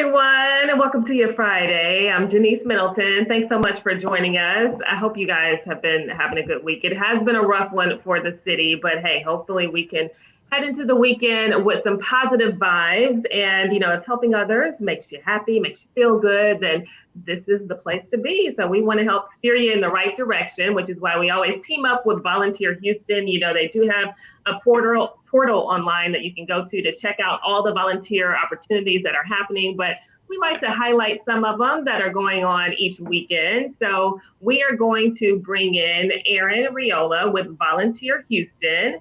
everyone, and welcome to your Friday. I'm Denise Middleton. Thanks so much for joining us. I hope you guys have been having a good week. It has been a rough one for the city, but hey, hopefully we can head into the weekend with some positive vibes. And, if helping others makes you happy, makes you feel good, then this is the place to be. So we want to help steer you in the right direction, which is why we always team up with Volunteer Houston. They do have a portal online that you can go to check out all the volunteer opportunities that are happening. But we like to highlight some of them that are going on each weekend. So we are going to bring in Erin Riola with Volunteer Houston.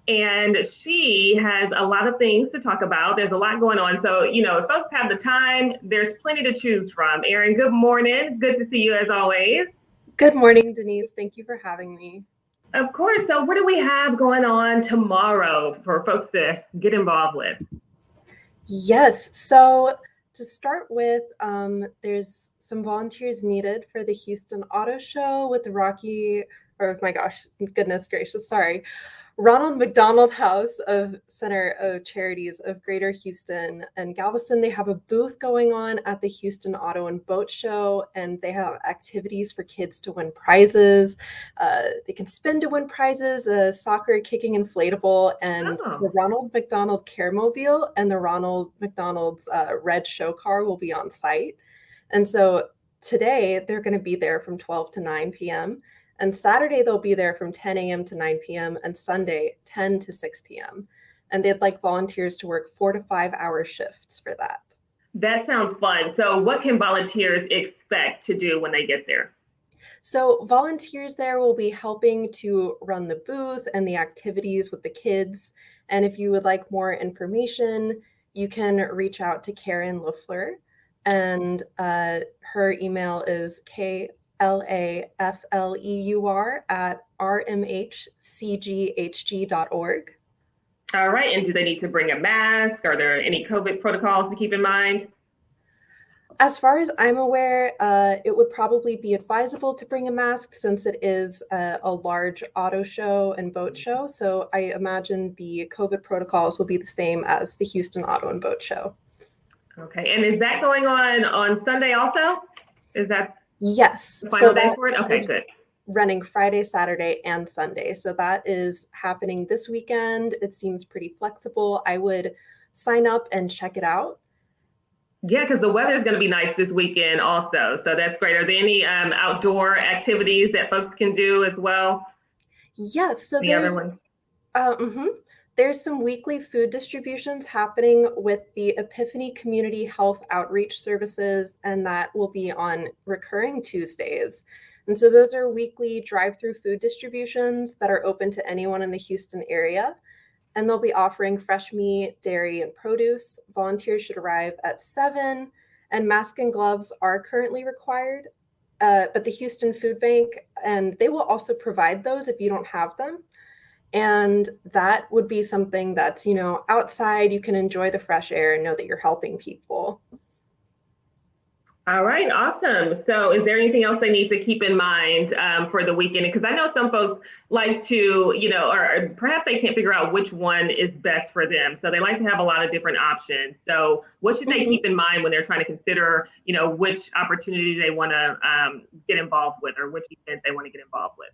And she has a lot of things to talk about. There's a lot going on. So, if folks have the time, there's plenty to choose from. Erin, good morning. Good to see you as always. Good morning, Denise. Thank you for having me. Of course. So what do we have going on tomorrow for folks to get involved with? Yes. So to start with, there's some volunteers needed for the Houston Auto Show with goodness gracious, sorry. Ronald McDonald House of Center of Charities of Greater Houston and Galveston. They have a booth going on at the Houston Auto and Boat Show, and they have activities for kids to win prizes. They can spin to win prizes, a soccer kicking inflatable, and the Ronald McDonald Caramobile and the Ronald McDonald's red show car will be on site. And so today they're going to be there from 12 to 9 p.m. And Saturday, they'll be there from 10 a.m. to 9 p.m. and Sunday, 10 to 6 p.m. And they'd like volunteers to work 4 to 5 hour shifts for that. That sounds fun. So what can volunteers expect to do when they get there? So volunteers there will be helping to run the booth and the activities with the kids. And if you would like more information, you can reach out to Karen Loeffler. And her email is LAFLEUR@rmhcghg.org. All right. And do they need to bring a mask? Are there any COVID protocols to keep in mind? As far as I'm aware, it would probably be advisable to bring a mask since it is a large auto show and boat show. So I imagine the COVID protocols will be the same as the Houston Auto and Boat Show. Okay. And is that going on Sunday also? Is that yes the final day for it? Okay, good. Running Friday, Saturday, and Sunday. So that is happening this weekend. It seems pretty flexible. I would sign up and check it out. Yeah, because the weather is going to be nice this weekend also. So that's great. Are there any outdoor activities that folks can do as well? Yes. So there's some weekly food distributions happening with the Epiphany Community Health Outreach Services, and that will be on recurring Tuesdays. And so those are weekly drive-through food distributions that are open to anyone in the Houston area. And they'll be offering fresh meat, dairy, and produce. Volunteers should arrive at 7, and masks and gloves are currently required. But the Houston Food Bank, and they will also provide those if you don't have them. And that would be something that's, outside, you can enjoy the fresh air and know that you're helping people. All right, awesome. So is there anything else they need to keep in mind for the weekend? Because I know some folks like to, or perhaps they can't figure out which one is best for them. So they like to have a lot of different options. So what should they keep in mind when they're trying to consider, which opportunity they want to get involved with or which event they want to get involved with?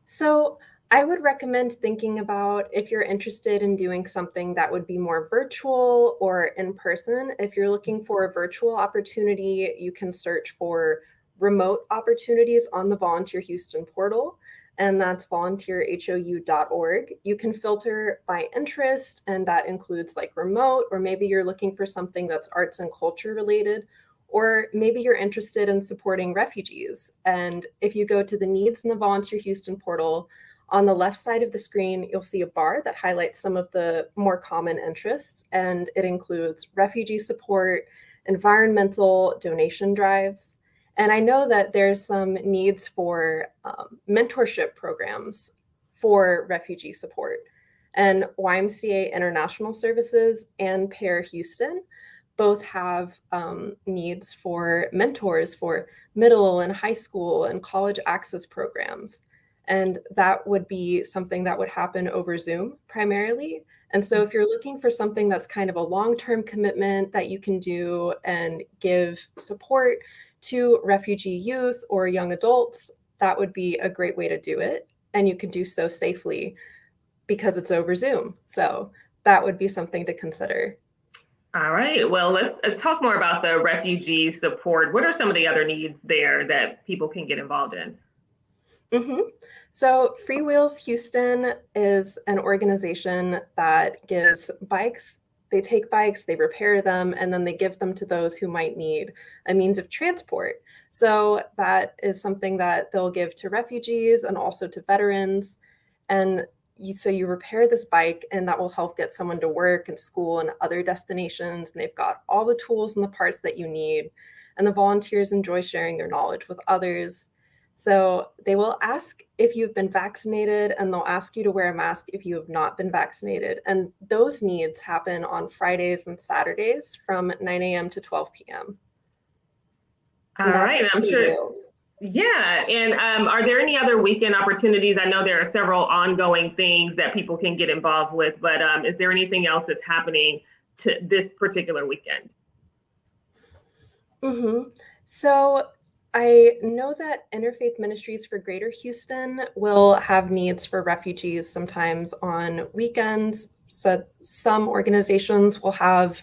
So I would recommend thinking about if you're interested in doing something that would be more virtual or in person. If you're looking for a virtual opportunity, you can search for remote opportunities on the Volunteer Houston portal, and that's volunteerhou.org. You can filter by interest, and that includes like remote, or maybe you're looking for something that's arts and culture related, or maybe you're interested in supporting refugees. And if you go to the needs in the Volunteer Houston portal, on the left side of the screen, you'll see a bar that highlights some of the more common interests, and it includes refugee support, environmental donation drives. And I know that there's some needs for mentorship programs for refugee support. And YMCA International Services and Pair Houston both have needs for mentors for middle and high school and college access programs. And that would be something that would happen over Zoom primarily. And so if you're looking for something that's kind of a long-term commitment that you can do and give support to refugee youth or young adults, that would be a great way to do it. And you can do so safely because it's over Zoom. So that would be something to consider. All right. Well, let's talk more about the refugee support. What are some of the other needs there that people can get involved in? Mm-hmm. So Free Wheels Houston is an organization that gives bikes. They take bikes, they repair them, and then they give them to those who might need a means of transport. So that is something that they'll give to refugees and also to veterans. And so you repair this bike, and that will help get someone to work and school and other destinations. And they've got all the tools and the parts that you need. And the volunteers enjoy sharing their knowledge with others. So they will ask if you've been vaccinated, and they'll ask you to wear a mask if you have not been vaccinated. And those needs happen on Fridays and Saturdays from 9 a.m. to 12 p.m. All And that's right. at I'm Free sure. Wheels. Yeah. And are there any other weekend opportunities? I know there are several ongoing things that people can get involved with, but is there anything else that's happening to this particular weekend? Mm-hmm. So I know that Interfaith Ministries for Greater Houston will have needs for refugees sometimes on weekends. So some organizations will have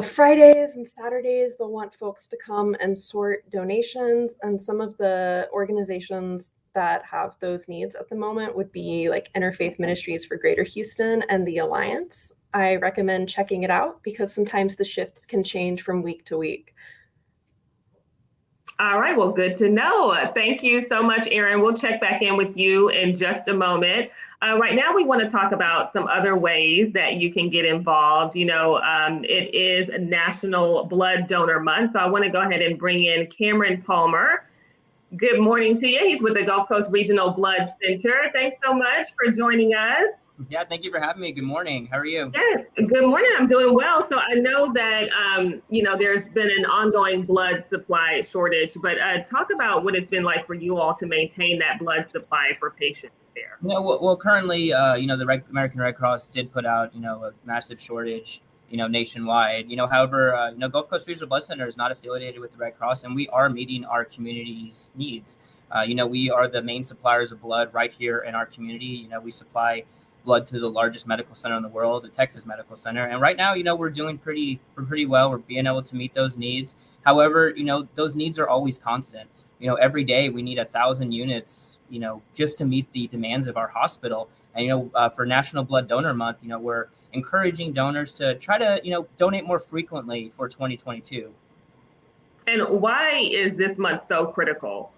Fridays and Saturdays, they'll want folks to come and sort donations. And some of the organizations that have those needs at the moment would be like Interfaith Ministries for Greater Houston and the Alliance. I recommend checking it out because sometimes the shifts can change from week to week. All right, well, good to know. Thank you so much, Erin. We'll check back in with you in just a moment. Right now, we want to talk about some other ways that you can get involved. It is National Blood Donor Month, so I want to go ahead and bring in Cameron Palmer. Good morning to you. He's with the Gulf Coast Regional Blood Center. Thanks so much for joining us. Yeah, thank you for having me. Good morning. How are you? Yeah, good morning. I'm doing well. So I know that there's been an ongoing blood supply shortage, but talk about what it's been like for you all to maintain that blood supply for patients there. Well, currently, the American Red Cross did put out, a massive shortage, nationwide. However, Gulf Coast Regional Blood Center is not affiliated with the Red Cross, and we are meeting our community's needs. We are the main suppliers of blood right here in our community. We supply blood to the largest medical center in the world, the Texas Medical Center. And right now, we're doing pretty well. We're being able to meet those needs. However, those needs are always constant. Every day we need 1,000 units, just to meet the demands of our hospital. And, for National Blood Donor Month, we're encouraging donors to try to, donate more frequently for 2022. And why is this month so critical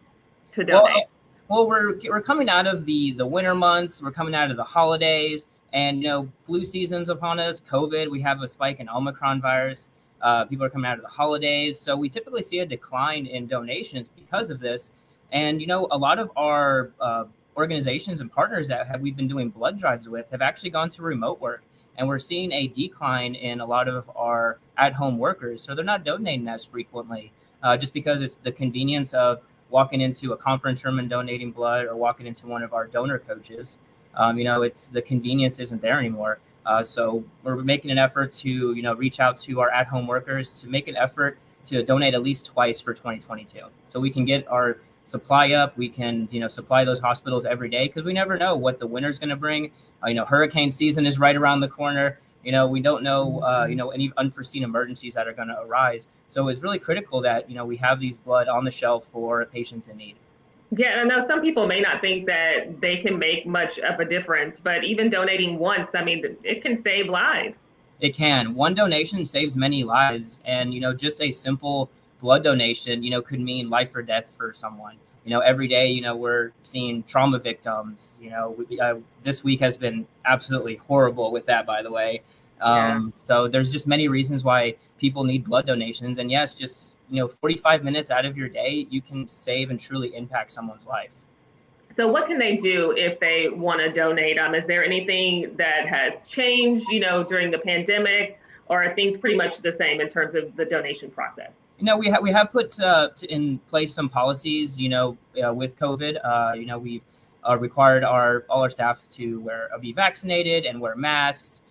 to donate? Well, we're coming out of the winter months. We're coming out of the holidays, and flu season's upon us. COVID, we have a spike in Omicron virus. People are coming out of the holidays, so we typically see a decline in donations because of this. And a lot of our organizations and partners that we've been doing blood drives with have actually gone to remote work, and we're seeing a decline in a lot of our at-home workers. So they're not donating as frequently, just because it's the convenience of walking into a conference room and donating blood, or walking into one of our donor coaches. It's the convenience isn't there anymore. So we're making an effort to, reach out to our at-home workers to make an effort to donate at least twice for 2022. So we can get our supply up. We can, supply those hospitals every day, because we never know what the winter's going to bring. Hurricane season is right around the corner. We don't know, any unforeseen emergencies that are going to arise. So it's really critical that, we have these blood on the shelf for patients in need. Yeah, I know some people may not think that they can make much of a difference, but even donating once, I mean, it can save lives. It can. One donation saves many lives. And, just a simple blood donation, could mean life or death for someone. Every day, we're seeing trauma victims. This week has been absolutely horrible with that, by the way. So there's just many reasons why people need blood donations. And yes, just, 45 minutes out of your day, you can save and truly impact someone's life. So what can they do if they want to donate? Is there anything that has changed, during the pandemic, or are things pretty much the same in terms of the donation process? We have put in place some policies, with COVID. We've required all our staff to be vaccinated and wear masks.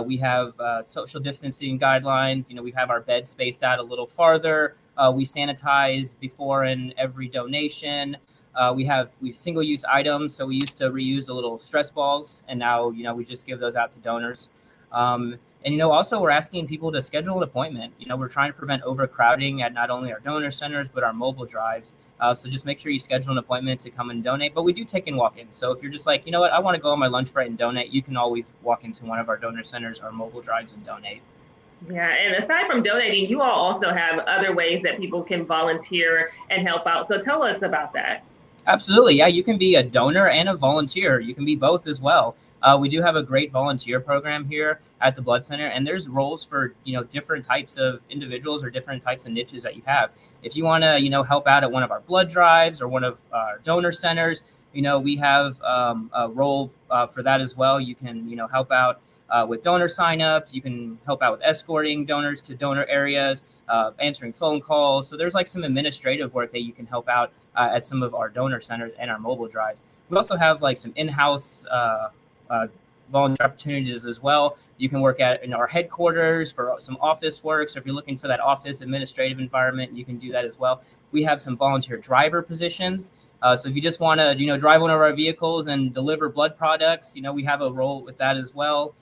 We have social distancing guidelines. We have our beds spaced out a little farther. We sanitize before and every donation. We have single-use items. So we used to reuse the little stress balls, and now we just give those out to donors. And also we're asking people to schedule an appointment. We're trying to prevent overcrowding at not only our donor centers but our mobile drives. So just make sure you schedule an appointment to come and donate. But we do take in walk-ins. So if you're just like, you know what, I want to go on my lunch break and donate, you can always walk into one of our donor centers or mobile drives and donate. Yeah, and aside from donating, you all also have other ways that people can volunteer and help out. So tell us about that. Absolutely. Yeah, you can be a donor and a volunteer. You can be both as well. We do have a great volunteer program here at the Blood Center, and there's roles for, different types of individuals or different types of niches that you have. If you want to, help out at one of our blood drives or one of our donor centers, we have a role for that as well. You can, help out with donor signups. You can help out with escorting donors to donor areas, answering phone calls. So there's like some administrative work that you can help out at some of our donor centers and our mobile drives. We also have like some in-house volunteer opportunities as well. You can work in our headquarters for some office work. So if you're looking for that office administrative environment, you can do that as well. We have some volunteer driver positions. So if you just want to, drive one of our vehicles and deliver blood products, we have a role with that as well.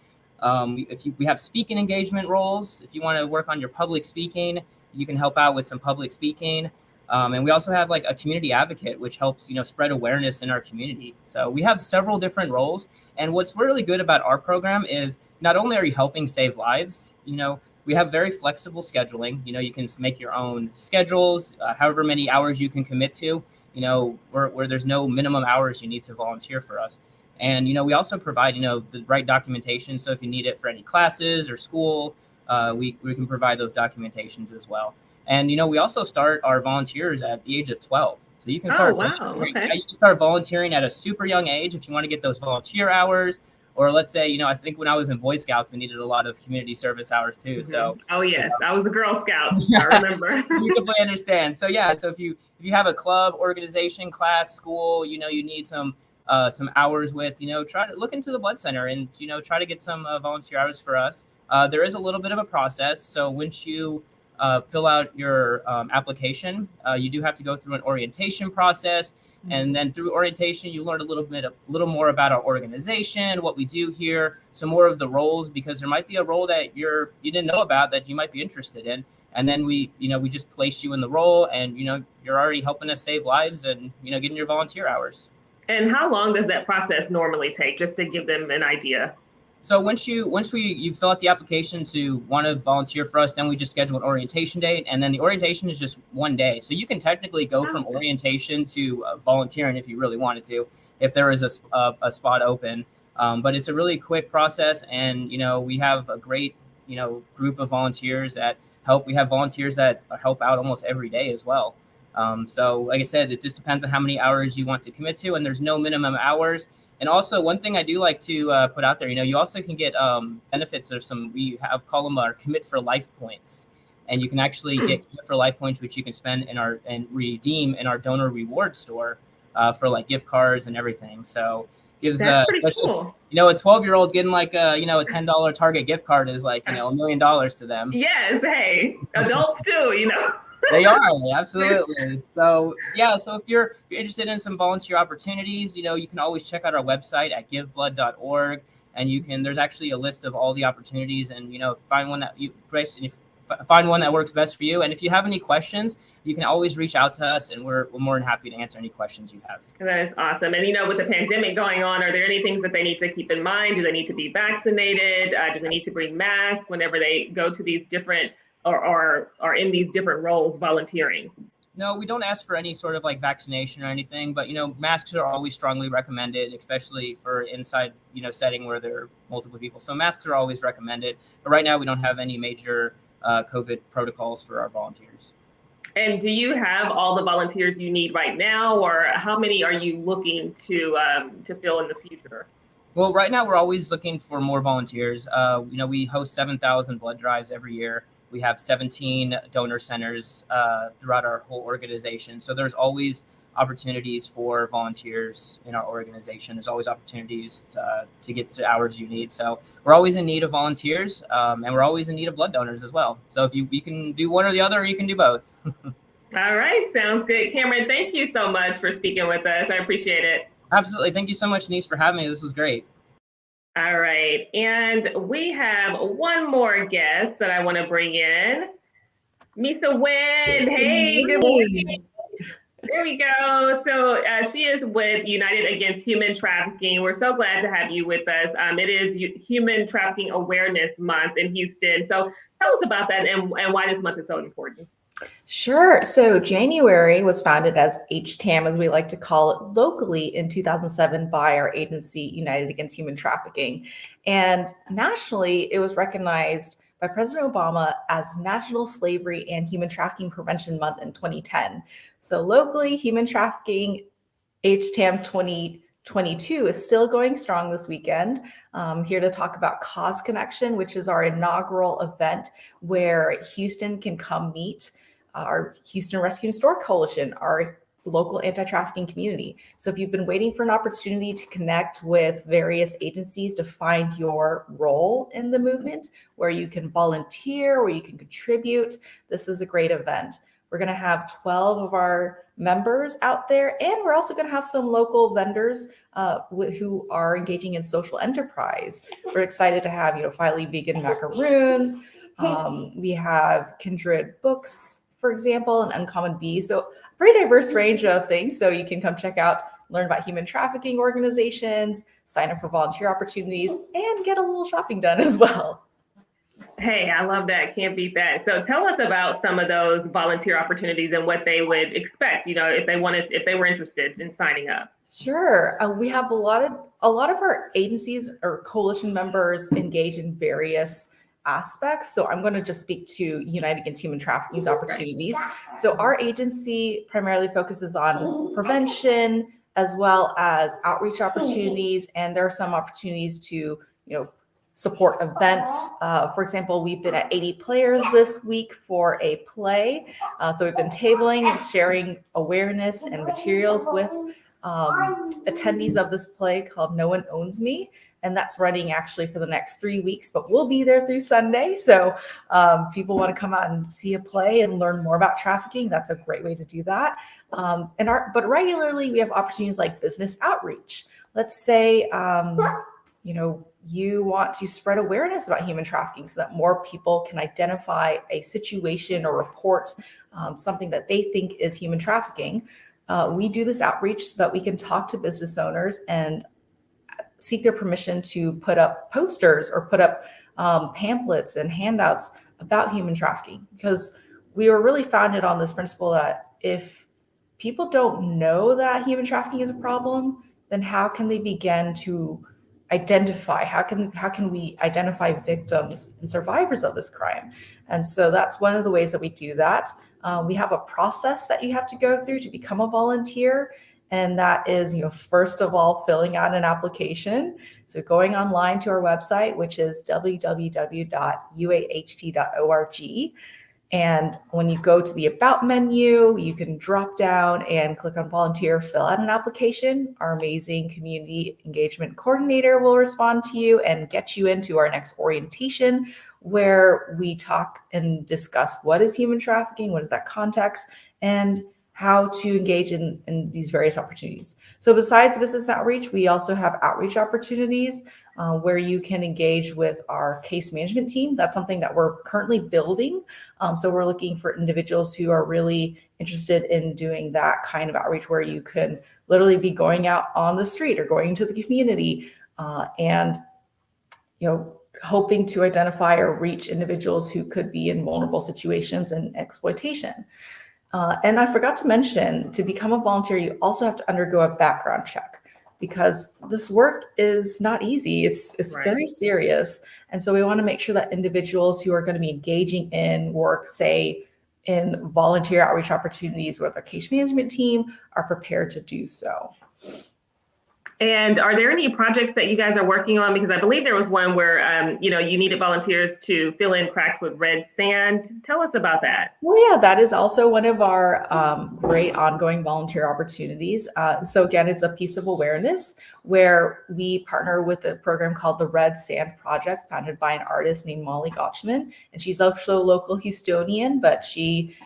We have speaking engagement roles. If you want to work on your public speaking, you can help out with some public speaking. And we also have like a community advocate, which helps, spread awareness in our community. So we have several different roles. And what's really good about our program is not only are you helping save lives, we have very flexible scheduling. You can make your own schedules, however many hours you can commit to, where there's no minimum hours you need to volunteer for us. And, we also provide, the right documentation. So if you need it for any classes or school, we can provide those documentations as well. And, we also start our volunteers at the age of 12. So you can start, Okay. You can start volunteering at a super young age if you want to get those volunteer hours. Or let's say, I think when I was in Boy Scouts, I needed a lot of community service hours too. Mm-hmm. So, oh yes, I was a Girl Scout. I remember. You completely understand. So yeah, so if you have a club, organization, class, school, you need some hours with, try to look into the Blood Center and, try to get some volunteer hours for us. There is a little bit of a process. So once you fill out your application, you do have to go through an orientation process. And then through orientation, you learn a little more about our organization, what we do here, some more of the roles, because there might be a role that you didn't know about that you might be interested in. And then we just place you in the role, and, you're already helping us save lives and, getting your volunteer hours. And how long does that process normally take, just to give them an idea? So once you fill out the application to want to volunteer for us, then we just schedule an orientation date, and then the orientation is just one day. So you can technically go from orientation to volunteering if you really wanted to, if there is a spot open. But it's a really quick process, and we have a great group of volunteers that help. We have volunteers that help out almost every day as well. So like I said, it just depends on how many hours you want to commit to, and there's no minimum hours. And also, one thing I do like to put out there, you also can get benefits of call them our Commit for Life points, and you can actually get Commit for Life points, which you can spend and redeem in our donor reward store for like gift cards and everything. So gives that's pretty cool. A 12-year-old getting like a $10 Target gift card is like $1 million to them. Yes, hey, adults too, They are, absolutely. So yeah, so if you're interested in some volunteer opportunities, you can always check out our website at giveblood.org, and there's actually a list of all the opportunities, and find one that works best for you. And if you have any questions, you can always reach out to us, and we're more than happy to answer any questions you have. That is awesome. And with the pandemic going on, are there any things that they need to keep in mind? Do they need to be vaccinated? Do they need to bring masks whenever they go to these different or are in these different roles volunteering? No, we don't ask for any sort of like vaccination or anything, but masks are always strongly recommended, especially for inside setting where there are multiple people. So masks are always recommended, but right now we don't have any major COVID protocols for our volunteers. And do you have all the volunteers you need right now, or how many are you looking to fill in the future? Well, right now we're always looking for more volunteers. We host 7,000 blood drives every year. We have 17 donor centers throughout our whole organization. So there's always opportunities for volunteers in our organization. There's always opportunities to get the hours you need. So we're always in need of volunteers, and we're always in need of blood donors as well. So if you can do one or the other, or you can do both. All right, sounds good. Cameron, thank you so much for speaking with us. I appreciate it. Absolutely. Thank you so much, Denise, for having me. This was great. All right, and we have one more guest that I want to bring in. Misa Wind. Hey, good morning. There we go. So she is with United Against Human Trafficking. We're so glad to have you with us. It is Human Trafficking Awareness Month in Houston. So tell us about that and why this month is so important. Sure. So January was founded as HTAM, as we like to call it locally, in 2007 by our agency, United Against Human Trafficking. And nationally, it was recognized by President Obama as National Slavery and Human Trafficking Prevention Month in 2010. So locally, human trafficking, HTAM 2022 is still going strong this weekend. I'm here to talk about Cause Connection, which is our inaugural event where Houston can come meet our Houston Rescue and Restore Coalition, our local anti-trafficking community. So if you've been waiting for an opportunity to connect with various agencies to find your role in the movement, where you can volunteer, where you can contribute, this is a great event. We're going to have 12 of our members out there, and we're also going to have some local vendors who are engaging in social enterprise. We're excited to have, Filey Vegan Macaroons. We have Kindred Books, for example, and Uncommon Bees. So a very diverse range of things. So you can come check out, learn about human trafficking organizations, sign up for volunteer opportunities, and get a little shopping done as well. Hey, I love that. Can't beat that. So tell us about some of those volunteer opportunities and what they would expect, if they were interested in signing up. Sure. We have a lot of our agencies or coalition members engage in various aspects. So I'm going to just speak to United Against Human Trafficking's opportunities. So our agency primarily focuses on prevention as well as outreach opportunities. And there are some opportunities to, support events. For example, we've been at 80 Players this week for a play. So we've been tabling, sharing awareness and materials with attendees of this play called No One Owns Me. And that's running actually for the next 3 weeks, but we'll be there through Sunday. So people want to come out and see a play and learn more about trafficking. That's a great way to do that. But regularly we have opportunities like business outreach. Let's say, you want to spread awareness about human trafficking so that more people can identify a situation or report something that they think is human trafficking. We do this outreach so that we can talk to business owners and seek their permission to put up posters or put up pamphlets and handouts about human trafficking, because we were really founded on this principle that if people don't know that human trafficking is a problem, then how can they begin to identify, how can we identify victims and survivors of this crime? And so that's one of the ways that we do that. We have a process that you have to go through to become a volunteer. And that is, first of all, filling out an application. So going online to our website, which is www.uaht.org. And when you go to the About menu, you can drop down and click on Volunteer, fill out an application. Our amazing community engagement coordinator will respond to you and get you into our next orientation, where we talk and discuss what is human trafficking, what is that context, and how to engage in these various opportunities. So besides business outreach, we also have outreach opportunities where you can engage with our case management team. That's something that we're currently building. So we're looking for individuals who are really interested in doing that kind of outreach, where you can literally be going out on the street or going into the community and hoping to identify or reach individuals who could be in vulnerable situations and exploitation. And I forgot to mention, to become a volunteer, you also have to undergo a background check, because this work is not easy. It's right. Very serious. And so we want to make sure that individuals who are going to be engaging in work, say in volunteer outreach opportunities with our case management team, are prepared to do so. And are there any projects that you guys are working on? Because I believe there was one where, you needed volunteers to fill in cracks with red sand. Tell us about that. Well, yeah, that is also one of our great ongoing volunteer opportunities. So again, it's a piece of awareness where we partner with a program called the Red Sand Project, founded by an artist named Molly Gotchman. And she's also a local Houstonian, but she,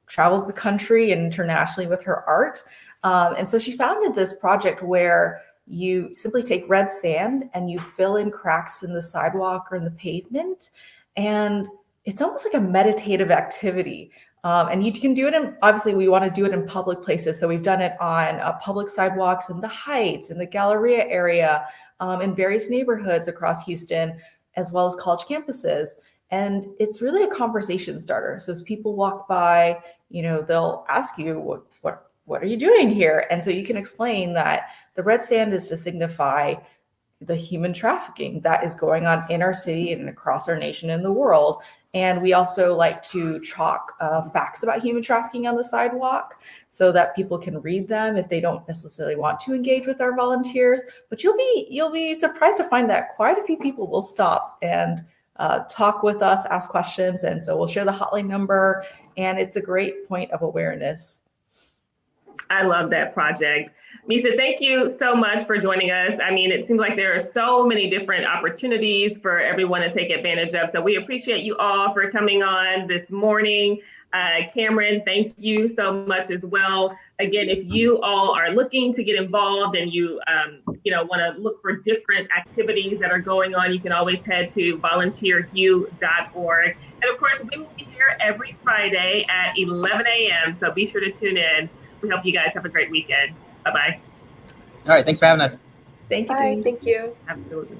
travels the country and internationally with her art. And so she founded this project where you simply take red sand and you fill in cracks in the sidewalk or in the pavement. And it's almost like a meditative activity. And you can do it obviously we want to do it in public places. So we've done it on public sidewalks in the Heights, in the Galleria area, in various neighborhoods across Houston, as well as college campuses. And it's really a conversation starter. So as people walk by, they'll ask you, what are you doing here? And so you can explain that the red sand is to signify the human trafficking that is going on in our city and across our nation and the world. And we also like to chalk facts about human trafficking on the sidewalk so that people can read them if they don't necessarily want to engage with our volunteers. But you'll be surprised to find that quite a few people will stop and talk with us, ask questions. And so we'll share the hotline number, and it's a great point of awareness. I love that project. Misa, thank you so much for joining us. I mean, it seems like there are so many different opportunities for everyone to take advantage of. So we appreciate you all for coming on this morning. Cameron, thank you so much as well. Again, if you all are looking to get involved and you want to look for different activities that are going on, you can always head to volunteerhue.org. And of course, we will be here every Friday at 11 a.m. So be sure to tune in. We hope you guys have a great weekend. Bye-bye. All right. Thanks for having us. Thank you. Bye. Thank you. Absolutely.